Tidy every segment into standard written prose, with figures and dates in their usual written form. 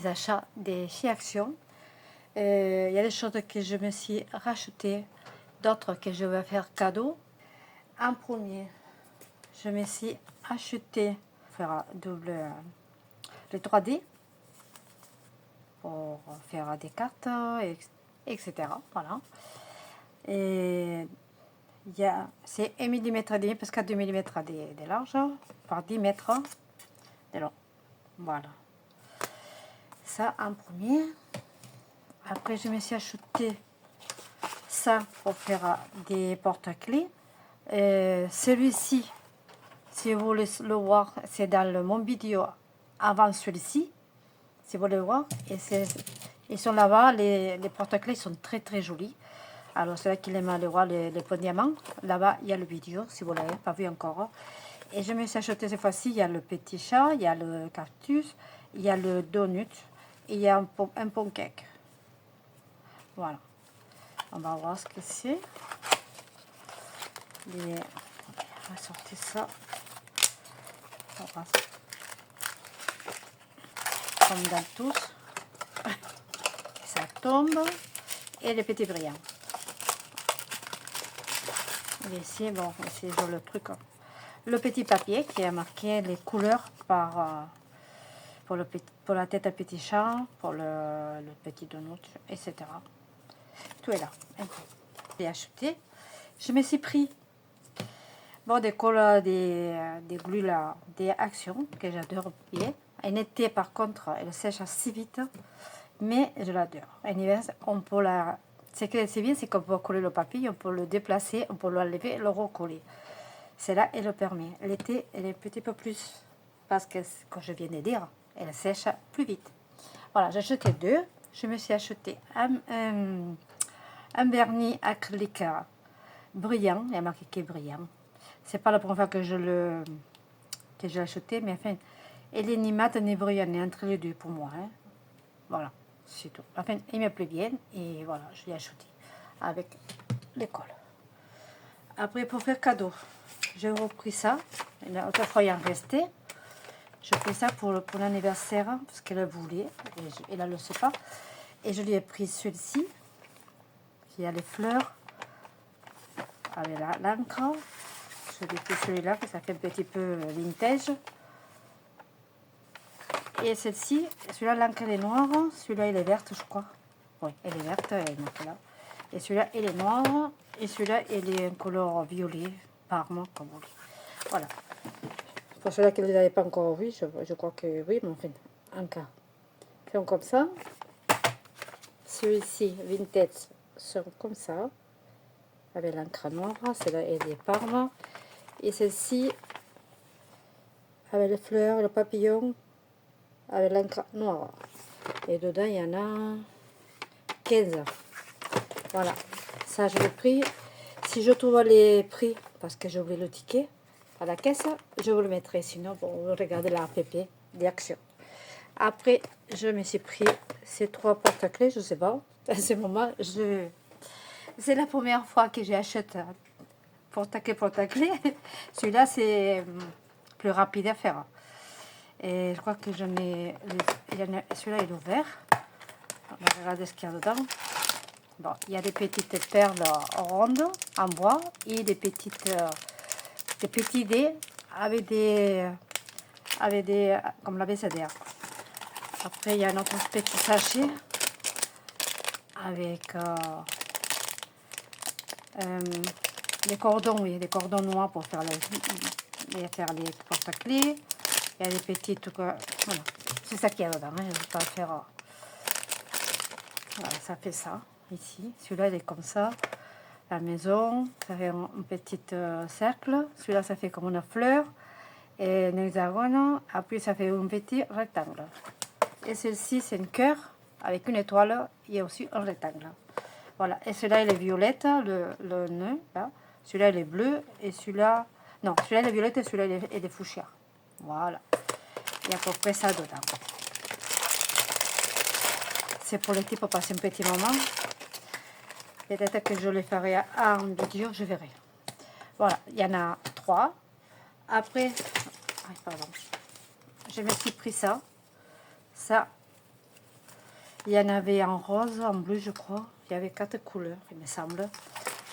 mes achats chez Action. Il y a des choses que je me suis rachetées, d'autres que je vais faire cadeau. En premier, je me suis acheté faire double le 3D pour faire des cartes, etc. Voilà. Et c'est 1 mm et demi parce que 2 mm de large par 10 mètres de long. Voilà. Ça en premier. Après, je me suis acheté ça pour faire des porte-clés. Celui-ci, si vous voulez le voir, c'est dans mon vidéo avant celui-ci. Si vous voulez le voir, ils sont là-bas, les porte-clés sont très très jolis. Alors, c'est là qu'il aime aller voir les pots de diamants. Là-bas, il y a le vidéo, si vous ne l'avez pas vu encore. Et je me suis acheté cette fois-ci, il y a le petit chat, il y a le cactus, il y a le donut, et il y a un pancake. Voilà. On va voir ce que c'est. On va sortir ça. Comme dans tous. Ça tombe. Et les petits brillants. Et ici, bon, ici j'ai le truc. Le petit papier qui a marqué les couleurs pour la tête à petit chat, pour le petit donut, etc. Tout est là. J'ai acheté. Je me suis pris des cols, des glues là, des actions que j'adore bien. En été, par contre, elle sèche assez vite, mais je l'adore. En hiver, on peut la. Ce que c'est bien, c'est qu'on peut coller le papier, on peut le déplacer, on peut l'enlever et le recoller. Celle-là, elle le permet. L'été, elle est un petit peu plus, parce que, comme je viens de dire, elle sèche plus vite. Voilà, j'ai acheté deux. Je me suis acheté un vernis acrylique brillant, il y a marqué qui est brillant. C'est pas la première fois que je l'ai acheté, mais enfin, elle est ni mat ni brillant, elle est entre les deux pour moi. Hein. Voilà, c'est tout. Enfin, il me plaît bien et voilà, je l'ai acheté avec l'école. Après, pour faire cadeau, j'ai repris ça. Autrefois, il en restait. J'ai pris ça pour l'anniversaire parce qu'elle voulait et elle ne le sait pas. Et je lui ai pris celui-ci qui a les fleurs avec l'encre. Je lui ai pris celui-là que ça fait un petit peu vintage. Et celle-ci, celui-là l'encre elle est noire, celui-là il est verte je crois. Oui, elle est verte, elle est marquée là. Et celui-là il est noir et celui-là il est en couleur violet, parme comme vous voulez. Voilà. Pour ceux-là qui ne les avaient pas encore vu, je crois que oui, mais enfin, en cas. Fait comme ça. Celui-ci, vintage, sont comme ça. Avec l'encre noire, celle-là elle est parme. Et celle-ci, avec les fleurs, le papillon, avec l'encre noire. Et dedans, il y en a 15. Voilà. Ça, je l'ai pris. Si je trouve les prix, parce que j'ai oublié le ticket à la caisse, je vous le mettrai. Sinon, bon, vous regardez la app d'Action. Après, je me suis pris ces 3 porte-clés, je sais pas. À ce moment, c'est la première fois que j'achète porte-clés. Celui-là, c'est plus rapide à faire. Et je crois que j'en ai. Celui-là, il est ouvert. On va regarder ce qu'il y a dedans. Bon, il y a des petites perles rondes en bois et des petits dés avec des comme l'abécédaire. Après, il y a un autre petit sachet avec des cordons, oui, des cordons noirs pour faire les porte-clés. Il y a des petites, voilà, c'est ça qu'il y a dedans. Hein. Je ne vais pas faire. Voilà, ça fait ça ici. Celui-là, il est comme ça. La maison, ça fait un petit cercle. Celui-là, ça fait comme une fleur et un hexagone. Après, ça fait un petit rectangle. Et celle-ci, c'est un cœur avec une étoile et aussi un rectangle. Voilà. Et celui-là, il est violette, le nœud, là. Celui-là, il est bleu et celui-là... Non, celui-là, il est violette et celui-là, il est fuchsia. Voilà. Il y a à peu près ça dedans. C'est pour l'été, pour passer un petit moment. Peut-être que je les ferai en vidéo, je verrai. Voilà, il y en a 3. Après, pardon, je me suis pris ça. Ça, Il y en avait en rose, en bleu, je crois. Il y avait 4 couleurs, il me semble.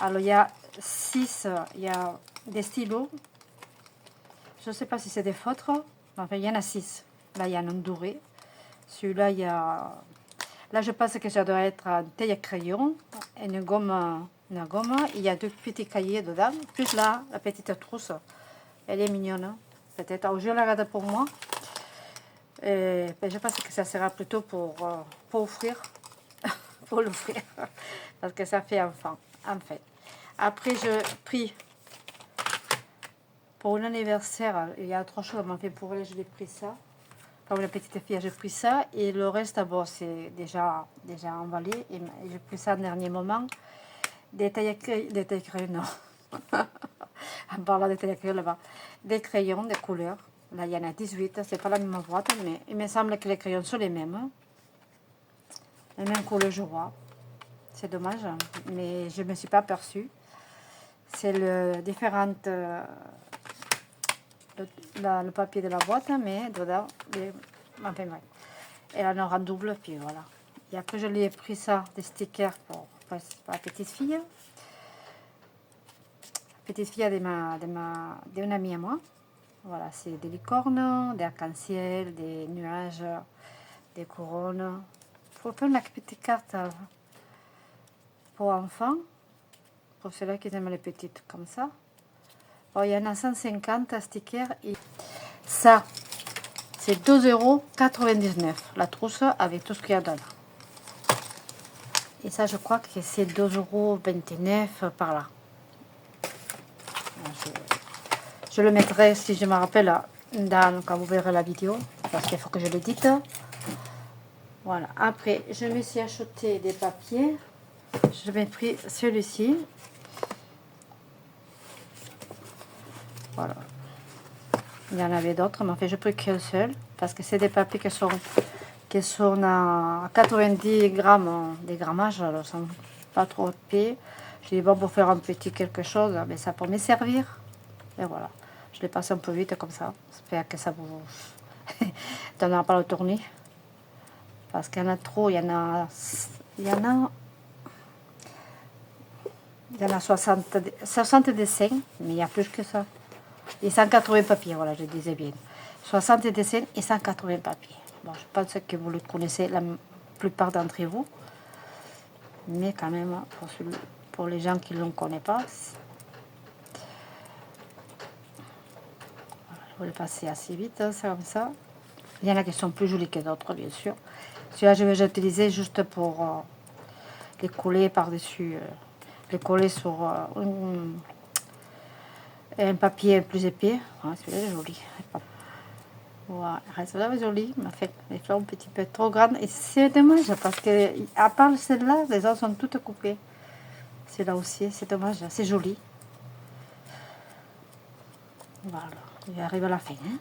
Alors, il y a 6, il y a des stylos. Je ne sais pas si c'est des feutres. Enfin, il y en a 6. Là, il y en a un doré. Celui-là, il y a... Là, je pense que ça doit être un taille à crayon, une gomme. Il y a 2 petits cahiers dedans. Plus là, la petite trousse. Elle est mignonne. Hein. Peut-être. Alors, je la garde pour moi. Et, ben, je pense que ça sera plutôt pour offrir. Pour l'offrir. Parce que ça fait enfant. En fait. Après, je pris pour un anniversaire. Il y a autre chose. Mais pour elle, je l'ai pris ça. Pour la petite fille, j'ai pris ça. Et le reste, bon, c'est déjà emballé. Et j'ai pris ça au dernier moment. Des tailles crayons, non. En parlant des tailles à crayons là-bas. Des crayons, des couleurs. Là, il y en a 18. C'est pas la même boîte, mais il me semble que les crayons sont les mêmes. Les mêmes couleurs, je vois. C'est dommage, mais je ne me suis pas aperçue. C'est le différente... le papier de la boîte, mais dedans, enfin bref. Elle en aura double, puis voilà. Et après, je lui ai pris ça, des stickers pour la petite fille. Petite fille d'une amie à moi. Voilà, c'est des licornes, des arcs-en-ciel, des nuages, des couronnes. Il faut faire une petite carte pour enfants, pour ceux-là qui aiment les petites comme ça. Bon, il y en a 150 stickers. Et ça, c'est 2,99 € la trousse avec tout ce qu'il y a dedans. Et ça, je crois que c'est 2,29 € par là. Je le mettrai, si je me rappelle, quand vous verrez la vidéo, parce qu'il faut que je l'édite. Voilà. Après, je me suis acheté des papiers. Je m'ai pris celui-ci. Voilà. Il y en avait d'autres, mais en fait, je n'ai pris qu'un seul, parce que c'est des papiers qui sont à 90 grammes des grammages, alors ils sont pas trop épais. Je dis bon, pour faire un petit quelque chose, mais ça peut me servir. Et voilà, je les passe un peu vite comme ça. J'espère que ça vous donnera pas le tournis. Parce qu'il y en a trop, il y en a 60 dessins, mais il y a plus que ça. Et 180 papiers, voilà, je disais bien. 60 dessins et 180 papiers. Bon, je pense que vous le connaissez, la plupart d'entre vous. Mais quand même, pour les gens qui ne le connaissent pas, je vais le passer assez vite, hein, c'est comme ça. Il y en a qui sont plus jolis que d'autres, bien sûr. Celui-là, je vais l'utiliser juste pour les coller par-dessus, les coller sur un papier plus épais. Voilà, celui-là est joli. Voilà, celui-là est joli, mais en fait, les fleurs un petit peu trop grandes. Et c'est dommage, parce que, à part celle-là, les autres sont toutes coupées. Celle-là aussi, c'est dommage, c'est joli. Voilà, il arrive à la fin. Hein.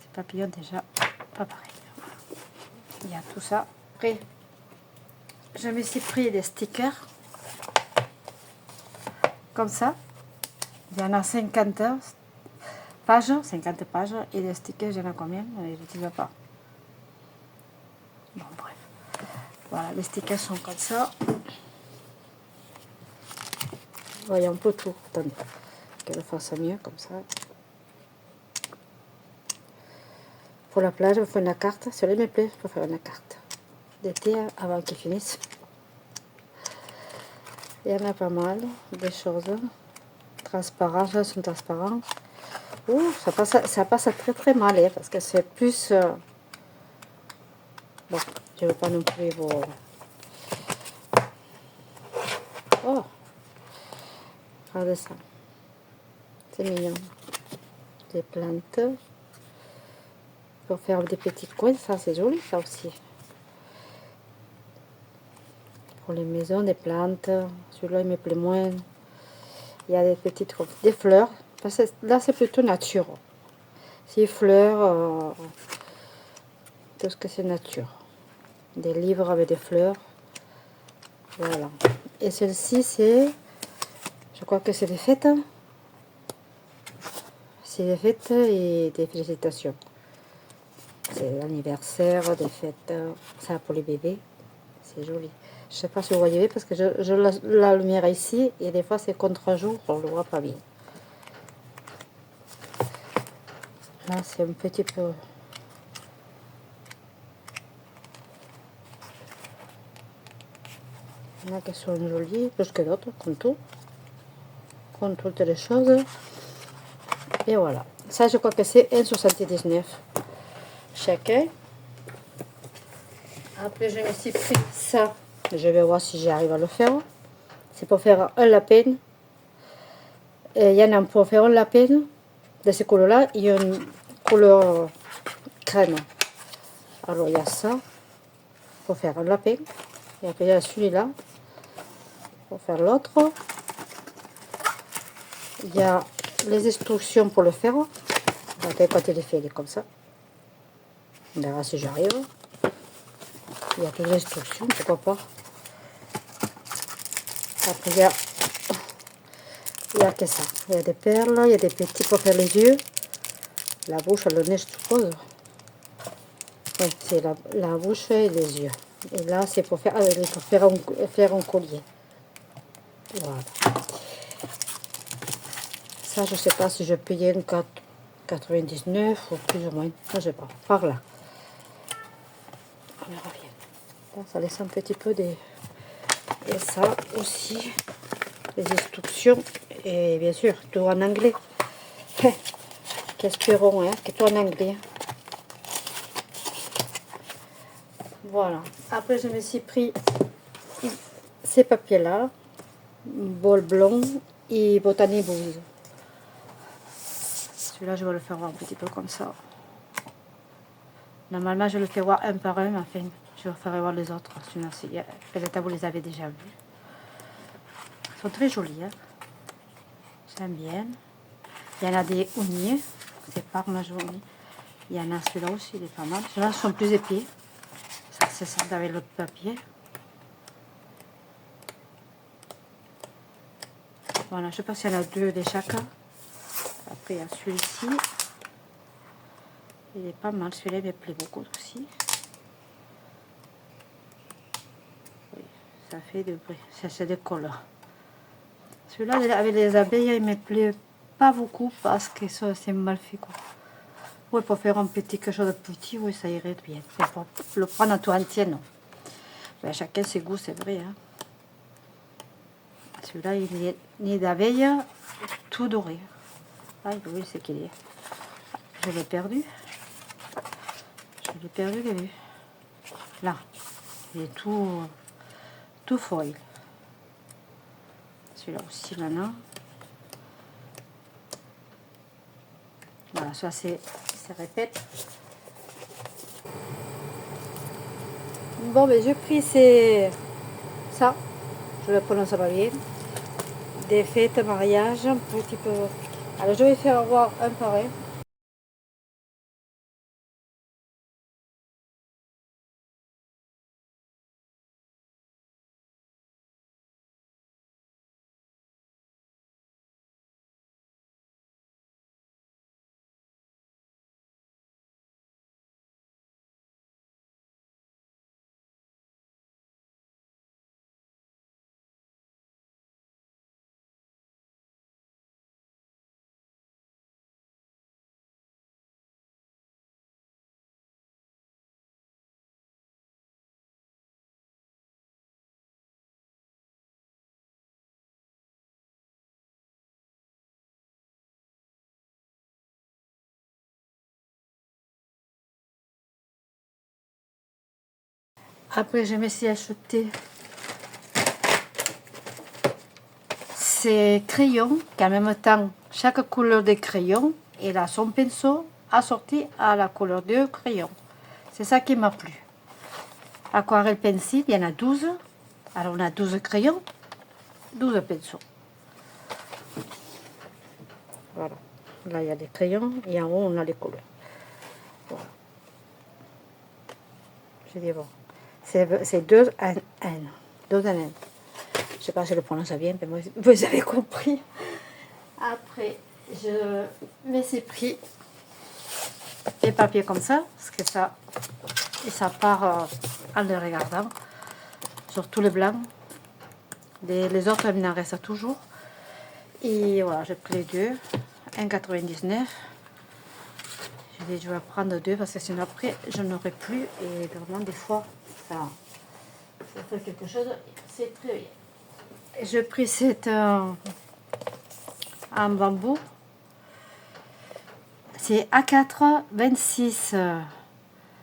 Ces papillons, déjà, pas pareil. Il y a tout ça. Après, je me suis pris des stickers. Comme ça. Il y en a 50 pages, 50 pages. Et les stickers, il y en a combien? Je ne sais pas. Bon, bref. Voilà, les stickers sont comme ça. Voyons un peu tout. Attendez, qu'elle fasse mieux, comme ça. Pour la plage, on fait une carte. Sur les me plaît, il faut faire une carte d'été avant qu'ils finissent. Il y en a pas mal, des choses transparentes, elles sont transparentes. Ouh, ça passe très très mal, hein, parce que c'est plus... Bon, je ne veux pas non plus vous... Oh, regardez ça. C'est mignon. Des plantes. Pour faire des petits coins, ça c'est joli, ça aussi. Pour les maisons, des plantes. Celui-là, il me plaît moins. Il y a des petites... Des fleurs. Parce que là, c'est plutôt nature. C'est fleurs... tout ce que c'est nature. Des livres avec des fleurs. Voilà. Et celle-ci, c'est... Je crois que c'est des fêtes. C'est des fêtes et des félicitations. c'est l'anniversaire, des fêtes. Ça pour les bébés. C'est joli. Je sais pas si vous voyez parce que je la lumière ici et des fois c'est contre-jour, on le voit pas bien. Là c'est un petit peu. Il y en a qui sont jolies, plus que d'autres, comme tout. Comme toutes les choses. Et voilà. Ça je crois que c'est 1,79 chacun. Après je me suis pris ça. Je vais voir si j'arrive à le faire. C'est pour faire un lapin. Il y en a pour faire un lapin de ces couleurs-là. Il y a une couleur crème. Alors il y a ça pour faire un lapin. Et après il y a celui-là pour faire l'autre. Il y a les instructions pour le faire. Après, quand il est fait, il est comme ça. On verra si j'arrive. Il y a toutes les instructions, pourquoi pas. Après il y a que ça. Il y a des perles, il y a des petits pour faire les yeux. La bouche, le nez, je suppose. Oui, c'est la bouche et les yeux. Et là, c'est pour faire, faire un collier. Voilà. Ça, je sais pas si je payais une 4,99 ou plus ou moins. Je sais pas. Par là. On verra bien. Là, ça laisse un petit peu des... Et ça aussi, les instructions. Et bien sûr, tout en anglais. Qu'espérons, hein, que tout en anglais. Voilà. Après, je me suis pris ces papiers-là. Bol blanc et Botany Blues. Celui-là, je vais le faire voir un petit peu comme ça. Normalement, je le fais voir un par un. Enfin, je le ferai voir les autres. Peut-être vous les avez déjà vus. Ils sont très jolis. Hein. J'aime bien. Il y en a des ouniers. C'est pas ma journée. Il y en a celui-là aussi, il est pas mal. Ceux-là sont plus épais. Ça, c'est ça avec l'autre papier. Voilà, je sais pas s'il y en a deux de chacun. Après, il y a celui-ci. Il est pas mal, celui-là, il me plaît beaucoup aussi. Oui, ça fait du bruit, ça se décolle. Celui-là, avec les abeilles, il me plaît pas beaucoup parce que ça, c'est mal fait, quoi. Oui, pour faire un petit quelque chose de petit, oui, ça irait bien. Mais pour le prendre en tout entier, non. Ben, chacun ses goûts, c'est vrai. Hein. Celui-là, il est nid d'abeille, tout doré. Ah oui, c'est qu'il est. Je l'ai perdu. Je l'ai perdu, j'ai vu. Là, il est tout foil. Celui-là aussi, là. Voilà, ça c'est, ça répète. Bon, ben j'ai pris ça, je le prononce pas bien. Des fêtes, mariage, un petit peu. Alors je vais faire voir un par un. Après, je me suis acheté ces crayons, qu'en même temps, chaque couleur des crayons, il a son pinceau assorti à la couleur de crayon. C'est ça qui m'a plu. Aquarelle pencil, il y en a 12. Alors on a 12 crayons, 12 pinceaux. Voilà. Là, il y a des crayons et en haut, on a les couleurs. Voilà. Je dis bon. C'est 2 en 1. 2 en 1. Je sais pas si je le prononce bien, mais vous avez compris. Après, je me suis pris des papiers comme ça, parce que ça, et ça part en les regardant, surtout les blancs. Les autres, il en reste toujours. Et voilà, j'ai pris les deux, 1,99. Je vais prendre deux parce que sinon après, je n'aurai plus. Et vraiment, des fois, ça fait quelque chose. C'est très bien. J'ai pris cette en bambou. C'est A4, 26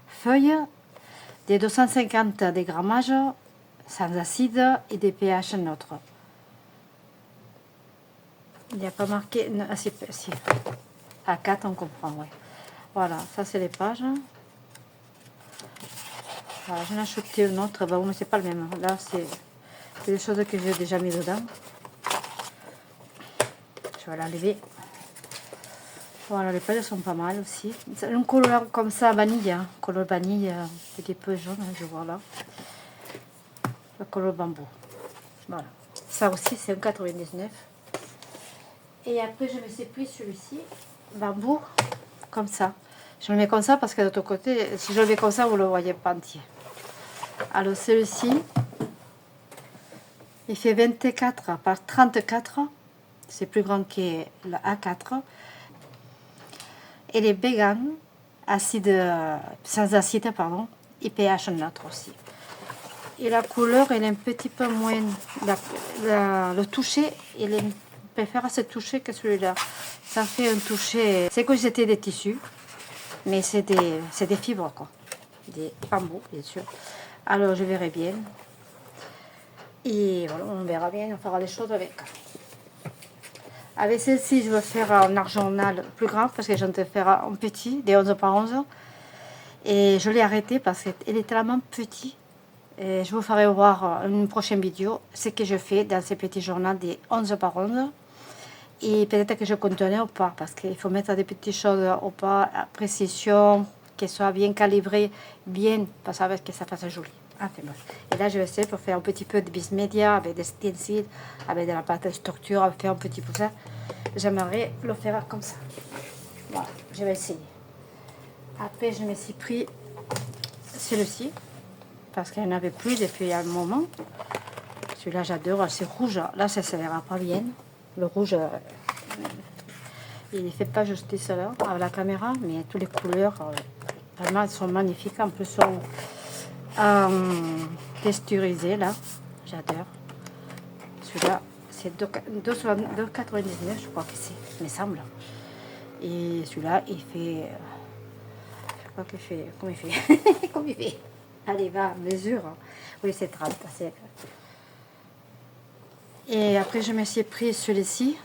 feuilles, des 250 des grammages, sans acide et des pH neutres. Il n'y a pas marqué... Non, si, A4, on comprend, oui. Voilà, ça c'est les pages. Voilà, j'en ai acheté une autre, bon, mais c'est pas le même. Là, c'est des choses que j'ai déjà mis dedans. Je vais l'enlever. Voilà, les pages sont pas mal aussi. C'est une couleur comme ça, vanille, hein. Couleur vanille, un petit peu jaune, hein, je vois là. Le couleur bambou. Voilà. Ça aussi, c'est 1,99. Et après, je me suis pris celui-ci, bambou, comme ça. Je le mets comme ça parce que de l'autre côté, si je le mets comme ça, vous ne le voyez pas entier. Alors, celui-ci, il fait 24 par 34. C'est plus grand que le A4. Et les vegan, sans acide, pardon, et pH neutre aussi. Et la couleur, elle est un petit peu moins... le toucher, il est préfère ce toucher que celui-là. Ça fait un toucher... C'est que c'était des tissus, mais c'est des fibres, quoi. Des bambous, bien sûr. Alors, je verrai bien. Et voilà, on verra bien, on fera les choses avec. Avec celle-ci, je vais faire un argental plus grand parce que je vais faire un petit, des 11 par 11. Et je l'ai arrêté parce qu'elle est tellement petite. Et je vous ferai voir une prochaine vidéo ce que je fais dans ces petits journaux des 11 par 11. Et peut-être que je continue ou pas parce qu'il faut mettre des petites choses ou pas, à précision, qu'elles soient bien calibrées, bien, parce que ça fasse joli. Enfin, bon. Et là, je vais essayer pour faire un petit peu de bis média avec des stencils, avec de la pâte de structure, faire un petit peu ça. J'aimerais le faire comme ça. Voilà, je vais essayer. Après, je me suis pris celui-ci, parce qu'il n'y en avait plus depuis un moment. Celui-là, j'adore, c'est rouge. Là, ça ne verra pas bien. Le rouge, il ne fait pas justice là, à la caméra, mais toutes les couleurs, vraiment, elles sont magnifiques. En plus, sont texturisées, là. J'adore. Celui-là, c'est 2,99, je crois que c'est, il me semble. Et celui-là, il fait... je crois qu'il fait... Comment il fait? Comment il fait? Allez, va, mesure. Oui, c'est 30. Et après, je me suis pris celui-ci.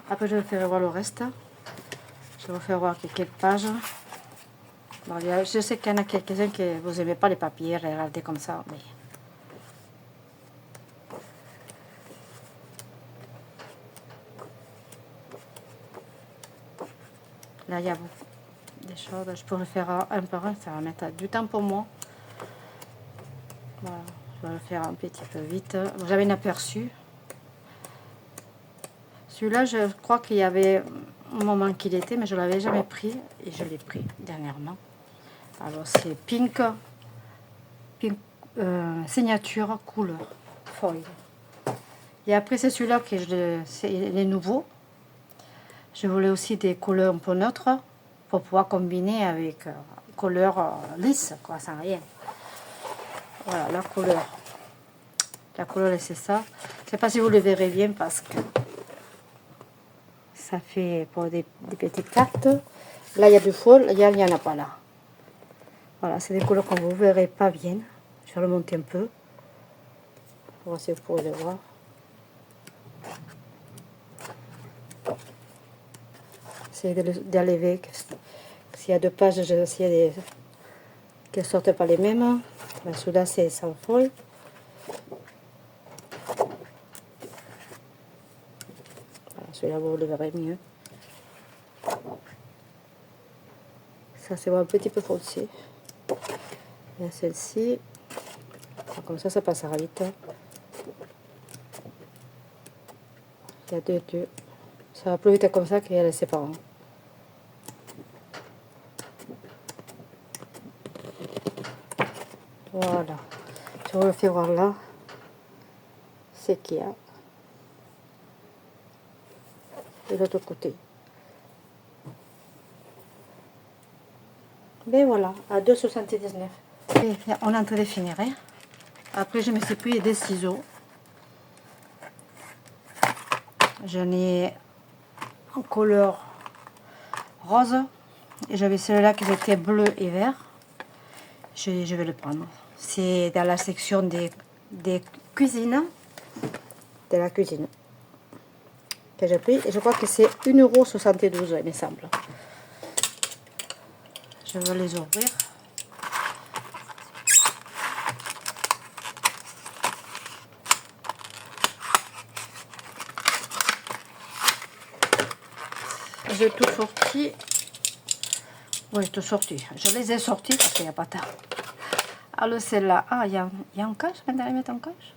Après, je vais faire voir le reste. Je vais vous faire voir quelques pages. Bon, je sais qu'il y en a quelques-uns que vous n'aimez pas les papiers, regardez comme ça. Mais... là, il y a des choses. Je pourrais faire un par un. Ça va mettre du temps pour moi. Voilà. Je vais le faire un petit peu vite. Vous avez un aperçu. Celui-là, je crois qu'il y avait un moment qu'il était, mais je ne l'avais jamais pris. Et je l'ai pris dernièrement. Alors, c'est pink signature couleur foil. Et après, c'est celui-là que c'est les nouveaux. Je voulais aussi des couleurs un peu neutres pour pouvoir combiner avec couleur lisse, quoi, sans rien. Voilà, la couleur. La couleur, c'est ça. Je ne sais pas si vous le verrez bien parce que ça fait pour des petites cartes. Là, il y a du faux, il n'y en a pas là. Voilà, c'est des couleurs que vous ne verrez pas bien. Je vais le monter un peu. On va essayer de pouvoir le voir. Essayez d'enlever. S'il y a deux pages, je vais essayer qu'elles ne sortent pas les mêmes. Celui-là, c'est sans feuille. Voilà, celui-là, vous le verrez mieux. Ça, c'est un petit peu foncé. Et celle-ci, comme ça passera vite. Il y a deux. Ça va plus vite comme ça qu'il y a les séparants. Voilà. Je vous le fais voir là. C'est qu'il y a. De l'autre côté. Ben voilà, à 2,79. Et on est en train de finir. Hein. Après, je me suis pris des ciseaux. J'en ai en couleur rose. Et j'avais celui-là qui était bleu et vert. Je vais le prendre. C'est dans la section des cuisines. De la cuisine. Que j'ai pris. Et je crois que c'est 1,72 €, il me semble. Je vais les ouvrir. J'ai tout sorti. Oui, tout sorti. Je les ai sortis parce qu'il n'y a pas de temps. Alors celle-là, ah, il y a un cache, maintenant ils mettent un cache.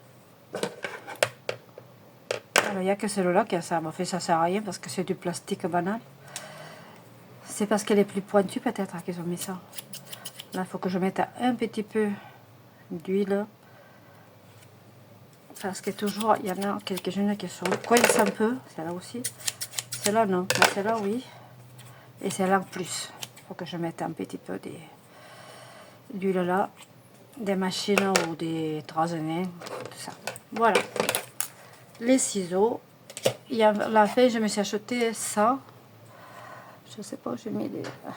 Alors il n'y a que celui-là qui a ça. En fait, ça sert à rien parce que c'est du plastique banal. C'est parce qu'elle est plus pointue peut-être qu'ils ont mis ça. Là, il faut que je mette un petit peu d'huile. Parce que toujours, il y en a quelques-unes qui sont coincées un peu. Celle-là aussi. Celle-là, non. Celle-là, oui. Et celle-là, en plus. Il faut que je mette un petit peu d'huile là. Des machines ou des troisonnets. Tout ça. Voilà. Les ciseaux. Il y a la fin, je me suis acheté ça. Je sais pas où j'ai mis les... Ah,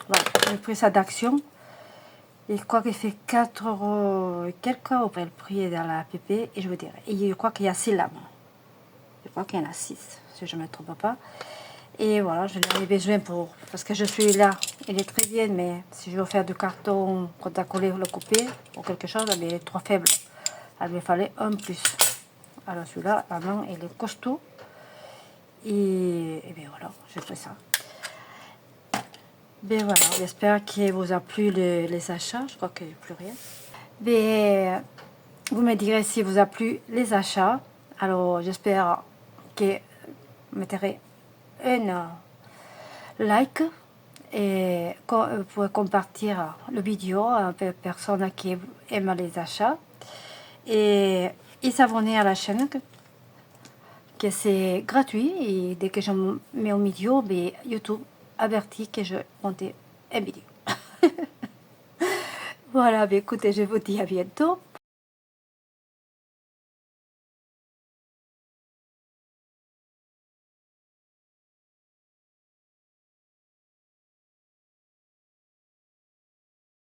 voilà, j'ai pris ça d'Action. Et je crois qu'il fait 4 € et quelques euros le prix dans la PP. Et je vous dirais, et je crois qu'il y a 6 lames. Je crois qu'il y en a 6, si je ne me trompe pas. Et voilà, je l'ai besoin pour... Parce que je suis là, il est très bien, mais si je veux faire du carton, quand à coller, le couper, ou quelque chose, il est trop faible. Il me fallait un plus. Alors celui-là, vraiment, il est costaud. Et bien voilà, j'ai fait ça. Ben voilà, j'espère qu'il vous a plu les achats. Je crois qu'il n'y a plus rien. Ben, vous me direz si vous a plu les achats. Alors j'espère que vous mettrez un like et vous pouvez compartir la vidéo à une personne qui aime les achats. Et s'abonner à la chaîne que c'est gratuit. Et dès que je mets une vidéo, ben, YouTube avertit que je monte une vidéo. Voilà, ben écoutez, je vous dis à bientôt.